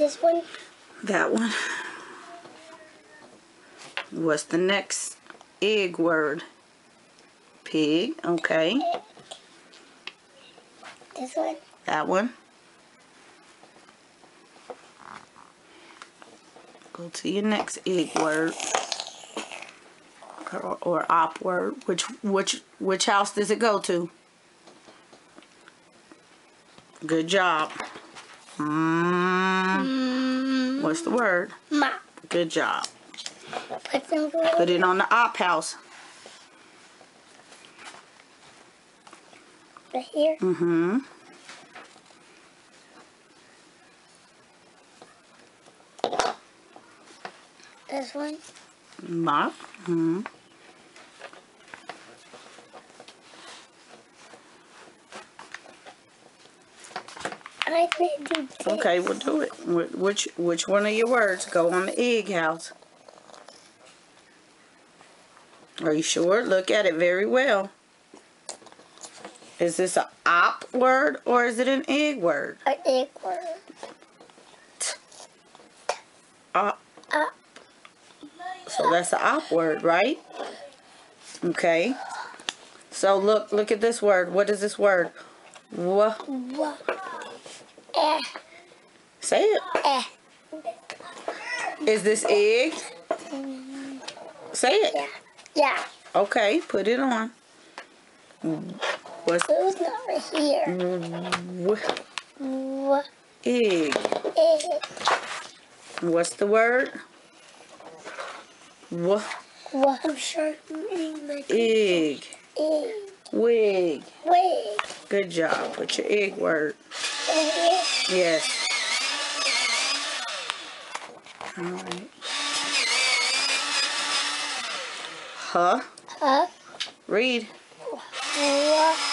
This one. That one. What's the next egg word? Pig. Okay. This one. That one. Go to your next egg word. Or op word. Which house does it go to? Good job. What's the word? Mop. Good job. Put it on the op house. Right here. Mm-hmm. This one. Mop. Mm-hmm. I can do this. Okay, we'll do it. Which one of your words go on the egg house? Are you sure? Look at it very well. Is this an op word or is it an egg word? An egg word. So that's an op word, right? Okay. So look at this word. What is this word? Say it. Is this egg? Say it. Yeah. Okay, put it on. What's Who's not right here? egg? Egg. What's the word? I'm sure. Egg. Egg. Wig. Wig. Good job. Put your egg word. Yes. All right. Huh? Huh? Read.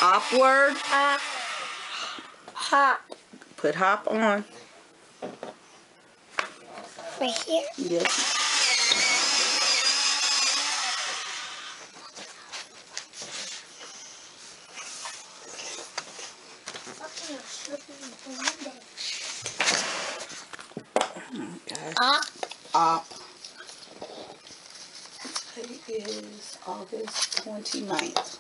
Op word. Hop. Put hop on. Right here. Yes. Op. Today is August 29th.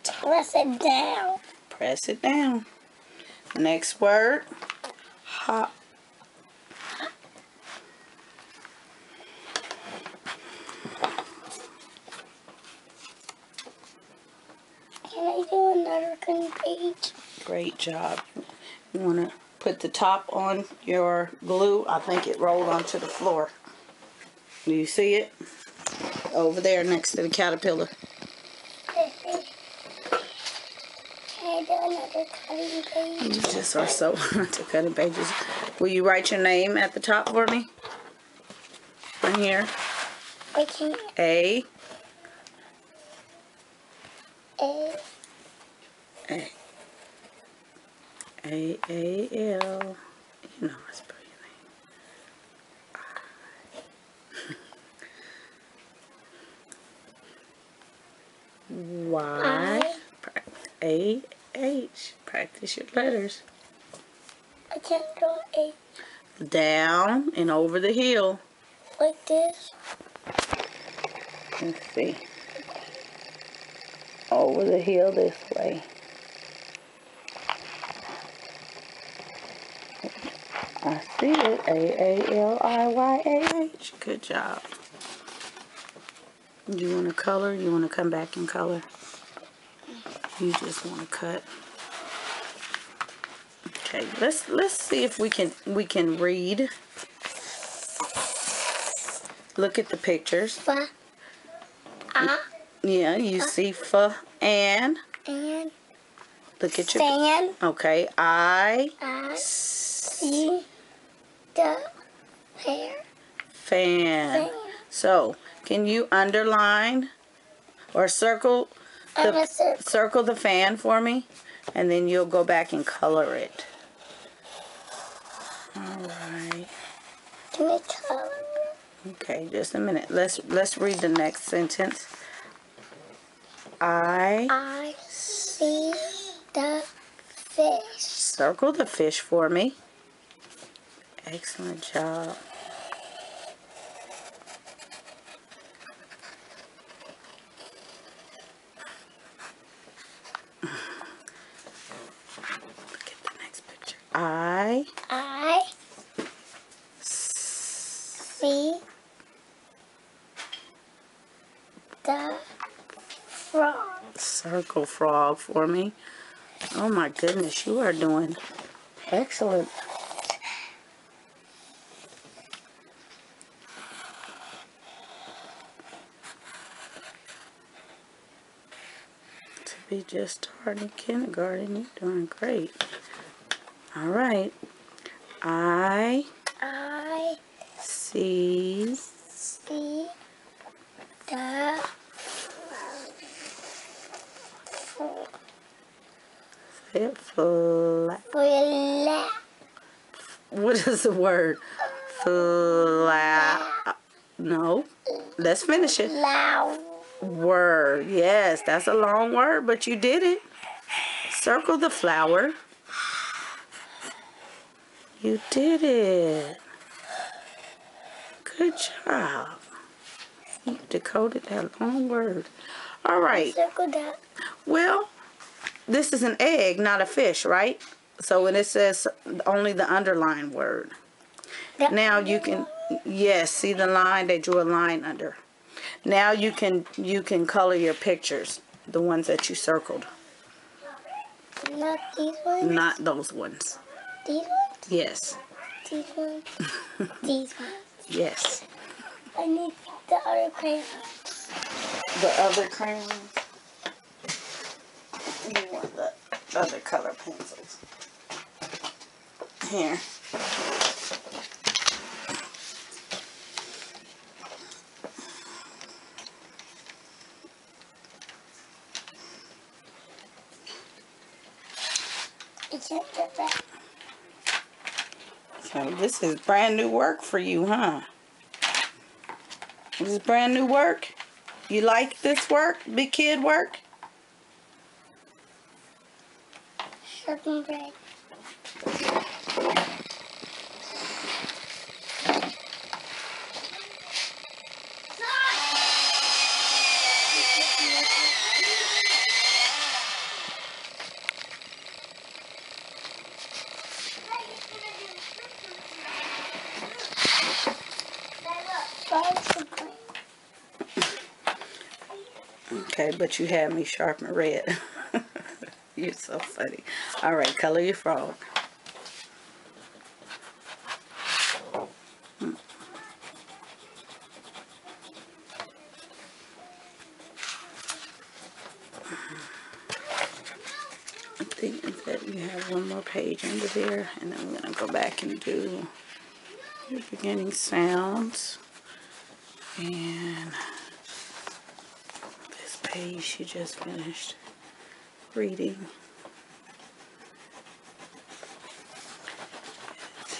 Press it down. Press it down. Next word. Hop. Can I do another page? Great job. You want to put the top on your glue. I think it rolled onto the floor. Do you see it? Over there next to the caterpillar. Can I do another cutting page? You just are so to cutting pages. Will you write your name at the top for me? Right here. I can't. A. A. A. A-A-L. You know I spell your name. Y. A-H. Practice your letters. I can't draw A. Down and over the hill. Like this. Let's see. Over the hill this way. I see it. A-A-L-I-Y-A-H. Good job. Do you want to color? You want to come back and color? You just want to cut. Okay, let's see if we can read. Look at the pictures. Fa. Yeah, you see fa and look at your fan. Okay, I see the hair. Fan. So, can you underline or circle the fan for me? And then you'll go back and color it. Alright. Can I color it? Okay, just a minute. Let's read the next sentence. I see the fish. Circle the fish for me. Excellent job. Look at the next picture. I see the frog. Circle frog for me. Oh my goodness, you are doing excellent. To be just starting kindergarten, you're doing great. All right. I see the flat. What is the word? Flat. No. Let's finish it. Word. Yes, that's a long word, but you did it. Circle the flower. You did it. Good job. You decoded that long word. All right. Circle that. Well, this is an egg, not a fish, right? So when it says only the underlined word. Now you can, yes, see the line? They drew a line under. Now you can color your pictures, the ones that you circled. Not these ones? Not those ones. These ones? Yes. These ones? These ones. Yes. I need the other crayons. The other crayons? You want the other color pencils. Here. I can't get that. So this is brand new work for you, huh? This is brand new work? You like this work? Big kid work? Sharpen bread. Okay, but you had me sharpen red. You're so funny. All right, color your frog. I think that you have one more page under there, and then we're going to go back and do your beginning sounds. And this page you just finished reading.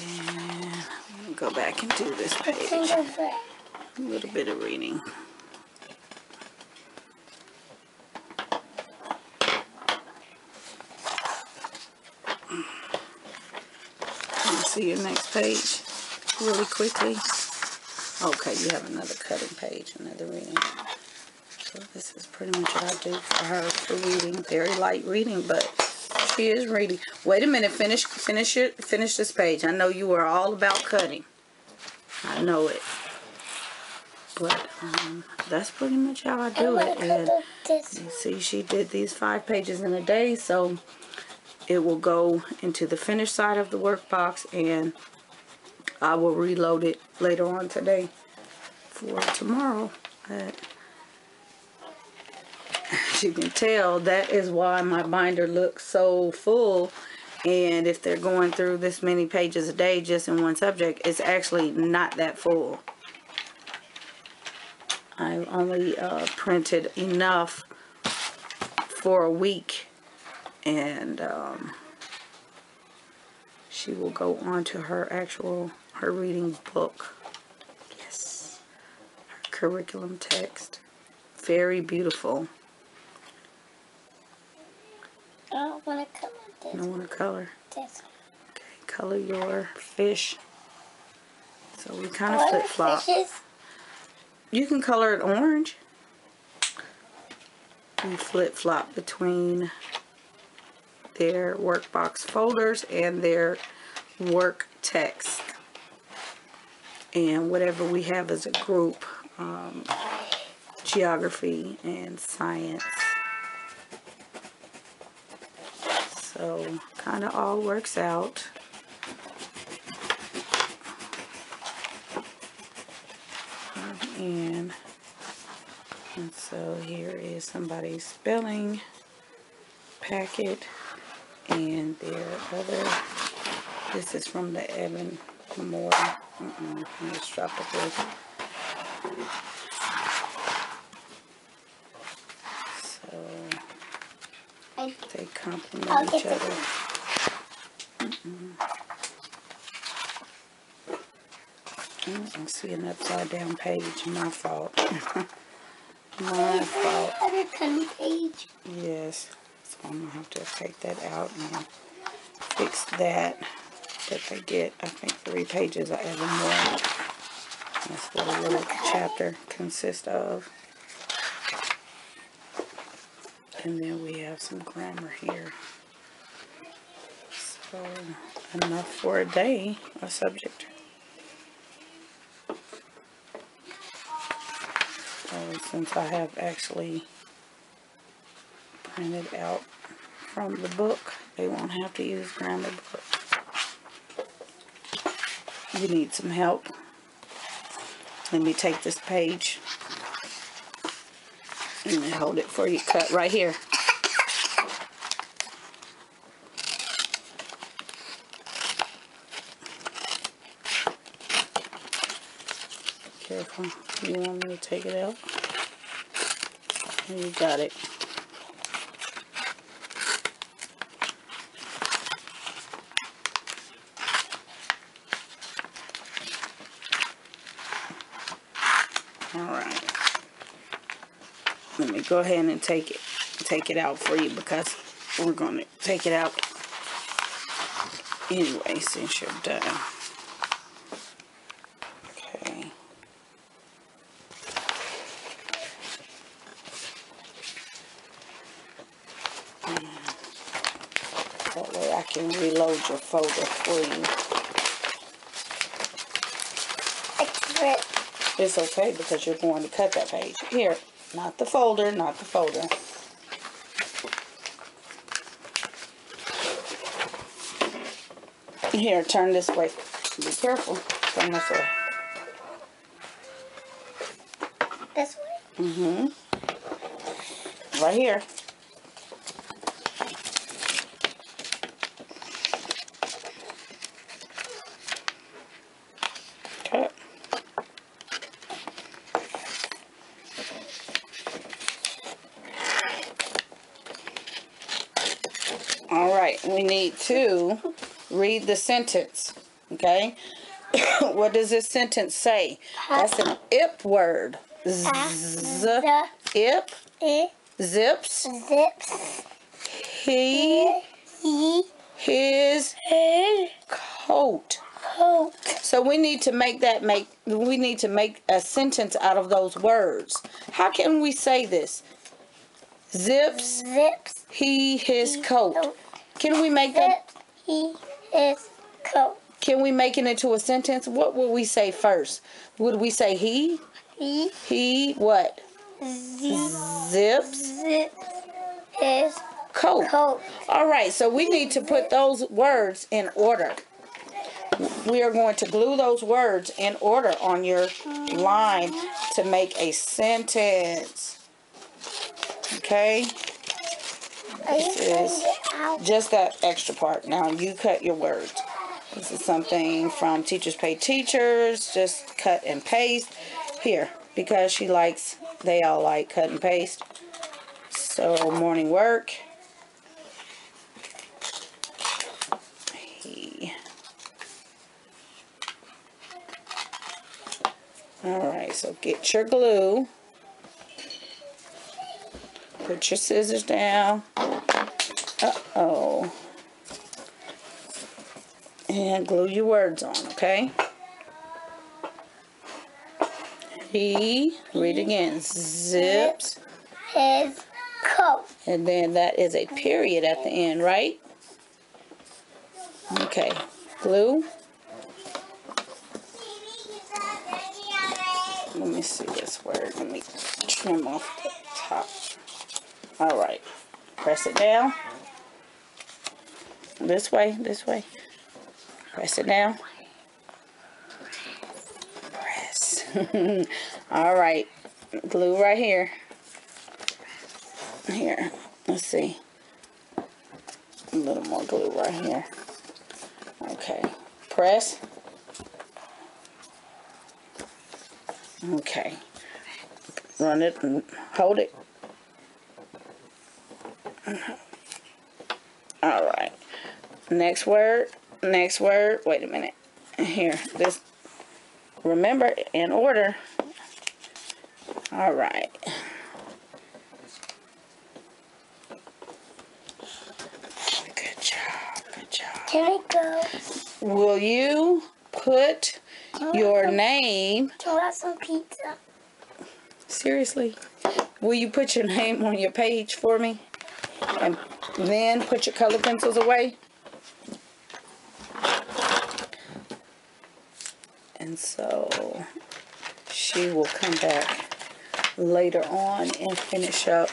And I'm going to go back and do this page. A little bit of reading. See your next page really quickly. Okay, you have another cutting page, another reading. So this is pretty much what I do for her for reading. Very light reading, but she is reading. Wait a minute, finish this page. I know you were all about cutting. I know it. But that's pretty much how I do it. And you see, she did these 5 pages in a day, so it will go into the finished side of the workbox, and I will reload it later on today for tomorrow. As you can tell, that is why my binder looks so full. And if they're going through this many pages a day just in one subject, it's actually not that full. I only printed enough for a week. And she will go on to her reading book. Yes. Her curriculum text. Very beautiful. I don't want to I want to color? This Okay, color your fish. So we kind of one. flip-flop. Fishes. You can color it orange. We flip-flop between their workbox folders and their work text. And whatever we have as a group, geography and science. So kind of all works out. And so here is somebody's spelling packet and their other. This is from the Evan Memorial. I just dropped the book. So they complement each other. I see an upside down page. My fault. My fault. Other cutting page. Yes. So I'm gonna have to take that out and fix that. That they get, I think, 3 pages of Evan Moore. That's what a little chapter consists of. And then we have some grammar here. So enough for a day, a subject. So since I have actually printed out from the book, they won't have to use grammar book. You need some help. Let me take this page and then hold it for you. Cut right here. Careful. You want me to take it out? You got it. Alright. Let me go ahead and take it out for you because we're going to take it out anyway since you're done. Okay. That way I can reload your folder for you. It's okay because you're going to cut that page. Here, not the folder, not the folder. Here, turn this way. Be careful. Turn this way. This way? Mm-hmm. Right here. Okay. All right, we need to read the sentence, okay? What does this sentence say? That's an ip word. Ip. Zips. He. His. Coat. So we need to make a sentence out of those words. How can we say this? Zips. He. His coat. Can we make that? He. His coat. Can we make it into a sentence? What would we say first? Would we say he? He what? Zips. His Coat. coat. All right, so we need to put those words in order. We are going to glue those words in order on your line to make a sentence. Okay? This is just that extra part. Now you cut your words. This is something from Teachers Pay Teachers. Just cut and paste. Here, because they all like cut and paste. So, morning work. Alright, so get your glue. Put your scissors down. Uh-oh. And glue your words on, okay? He, read again, zips his coat. and then that is a period at the end, right? Okay, glue. Let me see this word. Let me trim off the top. All right, press it down. This way, this way. Press it down. Press. All right, glue right here. Here, let's see. A little more glue right here. Okay, press. Okay, run it and hold it. All right, next word, wait a minute. Here, this, remember, in order. All right. Good job, good job. Can I go? Will you put your name, Can I have some pizza? seriously, will you put your name on your page for me? And then put your color pencils away? And so she will come back later on and finish up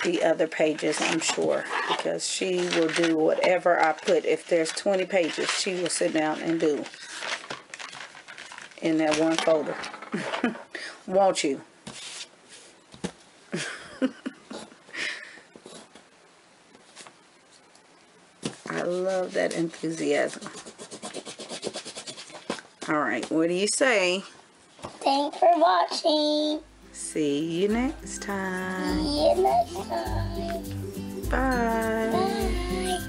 the other pages, I'm sure, because she will do whatever I put. If there's 20 pages, she will sit down and do in that one folder. Won't you? I love that enthusiasm. All right, what do you say? Thanks for watching. See you next time. See you next time. Bye. Bye.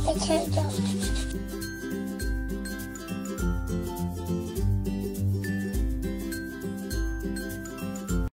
I can't jump.